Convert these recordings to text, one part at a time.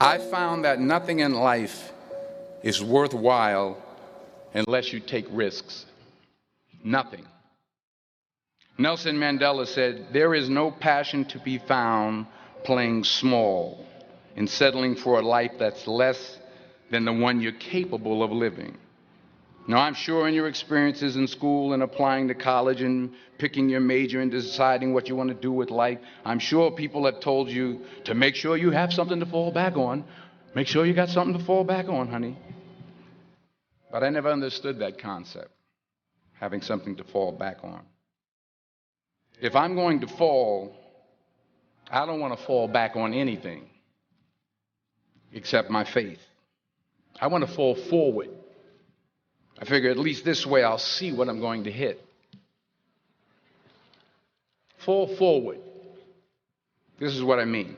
I found that nothing in life is worthwhile unless you take risks. Nothing. Nelson Mandela said, "There is no passion to be found playing small and settling for a life that's less than the one you're capable of living." Now, I'm sure in your experiences in school and applying to college and picking your major and deciding what you want to do with life, I'm sure people have told you to make sure you have something to fall back on. Make sure you got something to fall back on, honey. But I never understood that concept, having something to fall back on. If I'm going to fall, I don't want to fall back on anything except my faith. I want to fall forward. I figure at least this way I'll see what I'm going to hit. Fall forward. This is what I mean.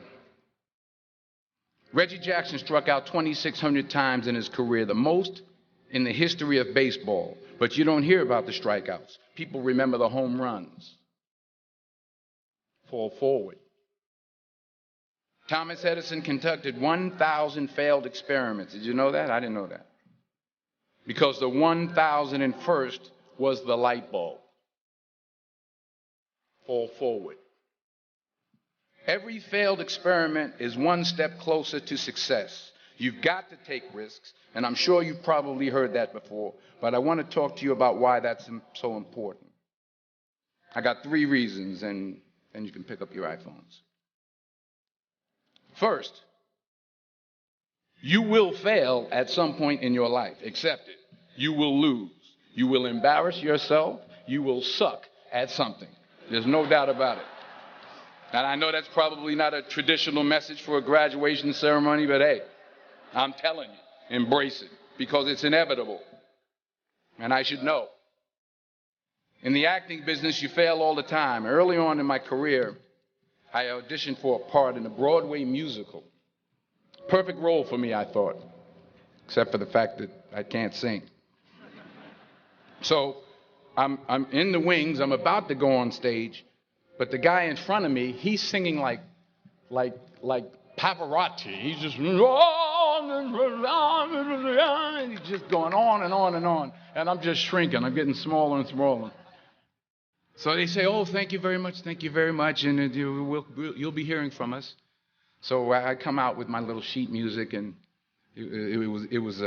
Reggie Jackson struck out 2,600 times in his career, the most in the history of baseball. But you don't hear about the strikeouts. People remember the home runs. Fall forward. Thomas Edison conducted 1,000 failed experiments. Did you know that? I didn't know that. Because the 1,001st was the light bulb. Fall forward. Every failed experiment is one step closer to success. You've got to take risks, and I'm sure you've probably heard that before, but I want to talk to you about why that's so important. I got 3 reasons, and you can pick up your iPhones. First, you will fail at some point in your life. Accept it. You will lose. You will embarrass yourself. You will suck at something. There's no doubt about it. And I know that's probably not a traditional message for a graduation ceremony, but hey, I'm telling you, embrace it, because it's inevitable. And I should know. In the acting business, you fail all the time. Early on in my career, I auditioned for a part in a Broadway musical. Perfect role for me, I thought, except for the fact that I can't sing. So I'm in the wings. I'm about to go on stage, but the guy in front of me, he's singing like Pavarotti. He's just he's just going on and on and on, and I'm just shrinking. I'm getting smaller and smaller. So they say, "Oh, thank you very much, and you'll be hearing from us." So I come out with my little sheet music, and it was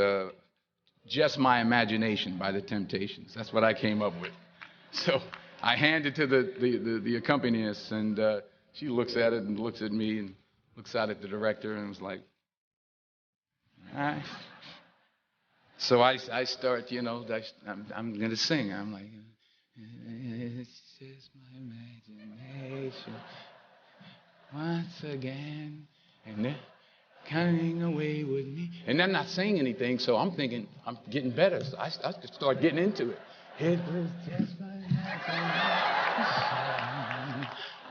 Just My Imagination by the Temptations. That's what I came up with. So I hand it to the accompanist, and she looks at it and looks at me and looks out at the director and was like, "All right." So I start, I'm going to sing. I'm like, "It's just my imagination once again, and they're coming away with me." And they're not saying anything, so I'm thinking I'm getting better. So I start getting into it. It was just my imagination.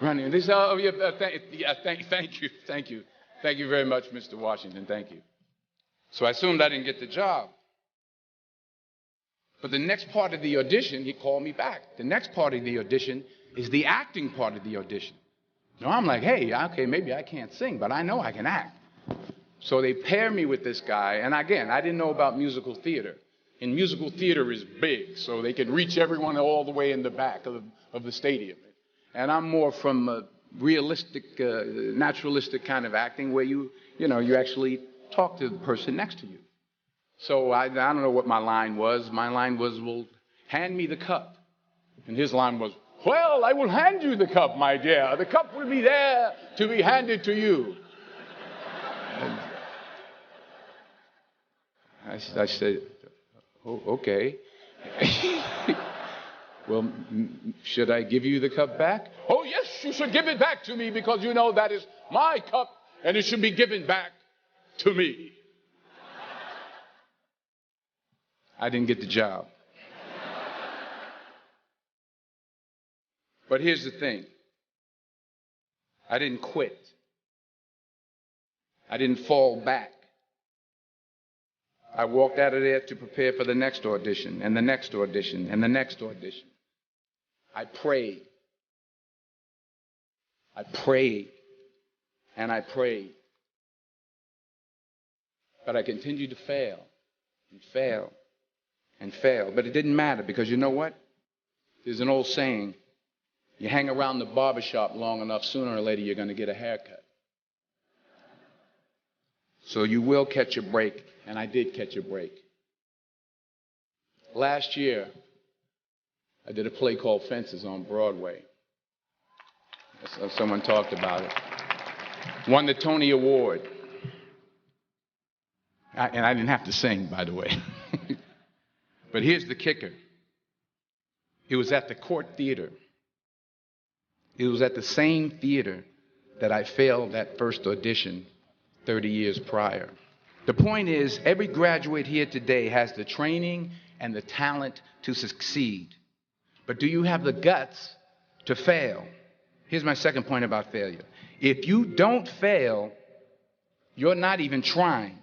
Running. They say, "Oh, yeah, thank you very much, Mr. Washington. Thank you." So I assumed I didn't get the job. But the next part of the audition, he called me back. The next part of the audition is the acting part of the audition. Now I'm like, hey, okay, maybe I can't sing, but I know I can act. So they pair me with this guy, and again, I didn't know about musical theater. And musical theater is big, so they can reach everyone all the way in the back of the stadium. And I'm more from a realistic, naturalistic kind of acting where you actually talk to the person next to you. So I don't know what my line was. My line was, "Well, hand me the cup." And his line was, "Well, I will hand you the cup, my dear. The cup will be there to be handed to you." And I said, "Oh, okay." "Well, should I give you the cup back?" "Oh, yes, you should give it back to me, because you know that is my cup and it should be given back to me." I didn't get the job. But here's the thing. I didn't quit. I didn't fall back. I walked out of there to prepare for the next audition, and the next audition, and the next audition. I prayed. I prayed. And I prayed. But I continued to fail and fail and fail. But it didn't matter because you know what? There's an old saying, you hang around the barbershop long enough, sooner or later you're going to get a haircut. So you will catch a break, and I did catch a break. Last year, I did a play called Fences on Broadway. Someone talked about it. Won the Tony Award. And I didn't have to sing, by the way. But here's the kicker. It was at the Court Theater. It was at the same theater that I failed that first audition 30 years prior. The point is, every graduate here today has the training and the talent to succeed. But do you have the guts to fail? Here's my second point about failure. If you don't fail, you're not even trying.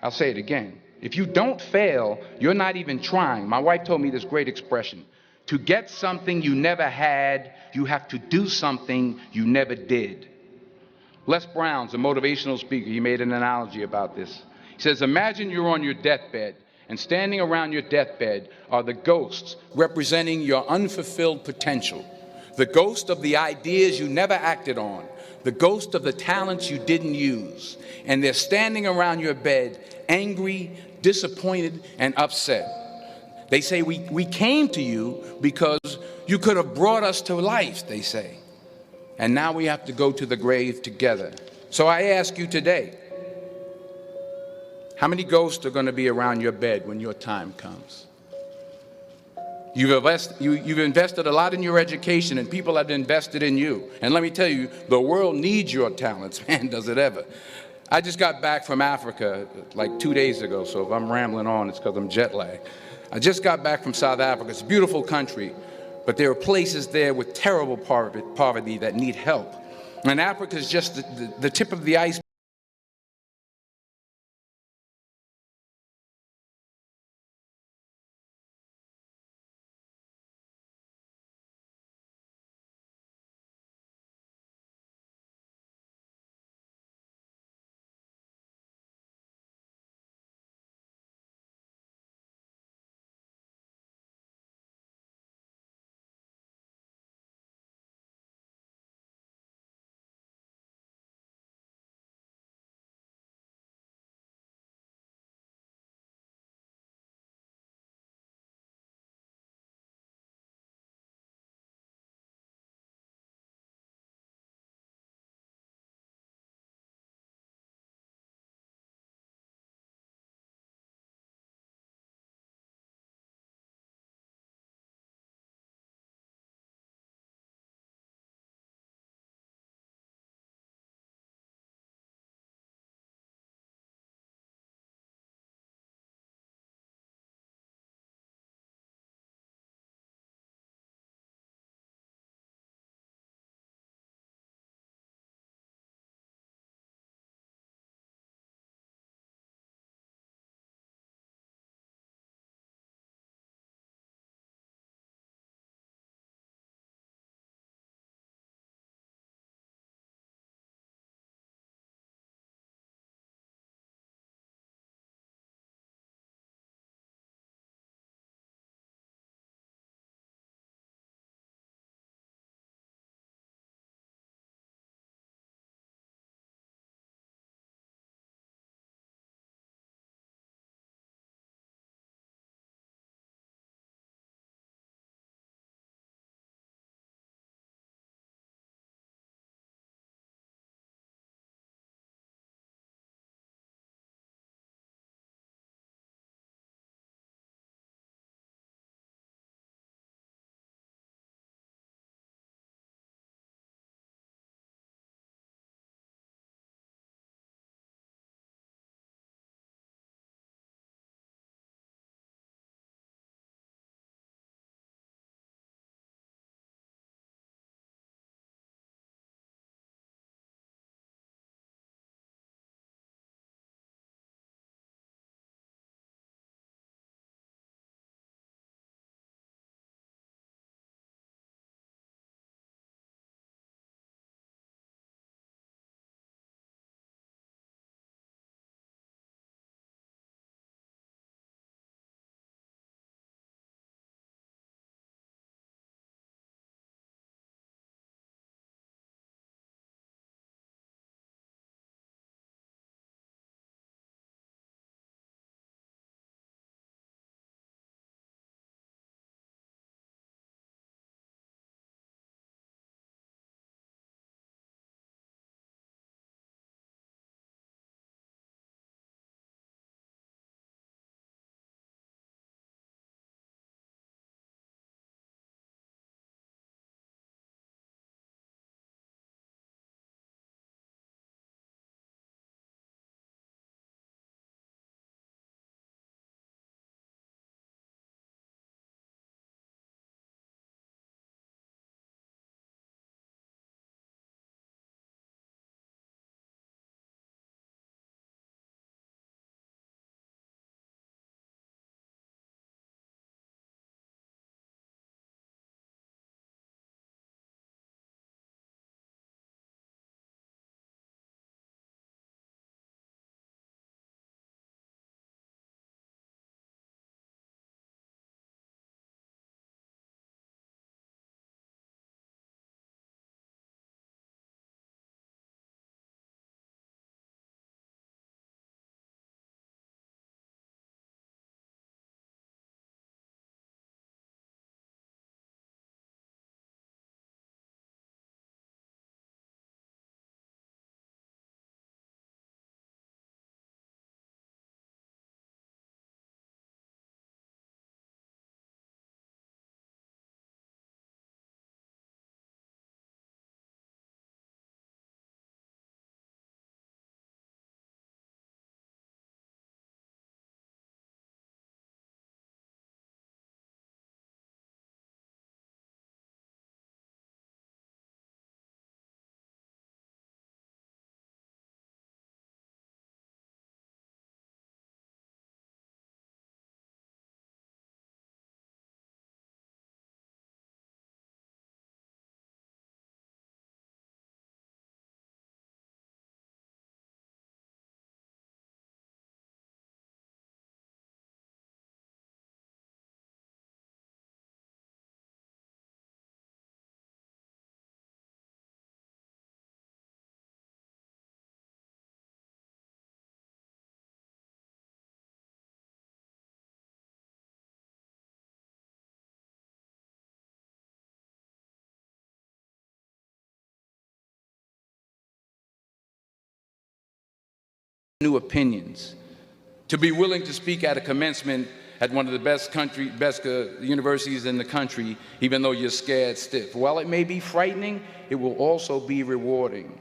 I'll say it again. If you don't fail, you're not even trying. My wife told me this great expression. To get something you never had, you have to do something you never did. Les Brown's a motivational speaker. He made an analogy about this. He says, imagine you're on your deathbed, and standing around your deathbed are the ghosts representing your unfulfilled potential. The ghost of the ideas you never acted on. The ghost of the talents you didn't use. And they're standing around your bed, angry, disappointed, and upset. They say, we came to you because you could have brought us to life, they say. And now we have to go to the grave together. So I ask you today, how many ghosts are going to be around your bed when your time comes? You've invested a lot in your education, and people have invested in you. And let me tell you, the world needs your talents, man, does it ever. I just got back from Africa like 2 days ago, so if I'm rambling on, it's because I'm jet lagged. I just got back from South Africa. It's a beautiful country, but there are places there with terrible poverty that need help. And Africa is just the tip of the iceberg. new opinions, to be willing to speak at a commencement at one of the best universities in the country, even though you're scared stiff. While it may be frightening, it will also be rewarding.